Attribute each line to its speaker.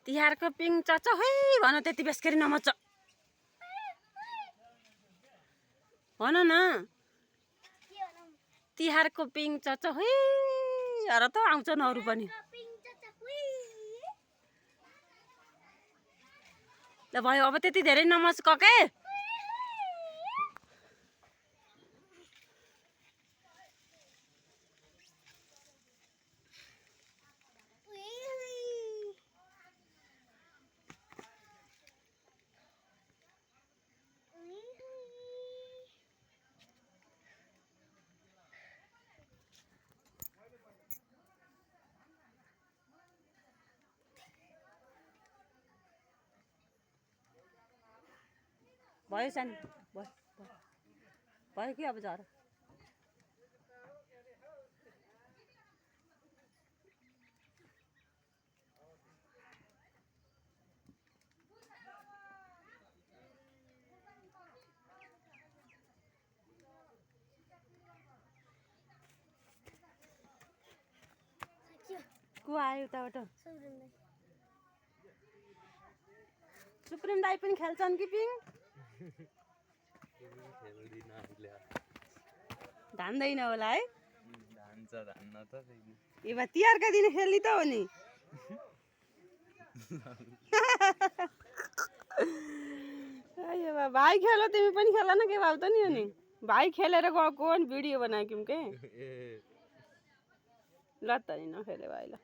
Speaker 1: तिहारको पिङ चच है भन त्यति बेसकरी नमच भन न तिहारको पिङ चच है अर त आउँछन् अरू पनि ल भयो अब त्यति धेरै नमच कके भयो सानो भयो कि अब झर को आयो उताबाट सुप्रिम दाई पनि खेल्छन् कि पिङ धान्दैन होला है ए बा तिहारका दिन खेल्ने त हो नि भाइ खेल तिमी पनि खेल न के भाउ त नि हो नि भाइ खेलेर गएको भिडियो बनायो के ल त नि नखेले भाइ ल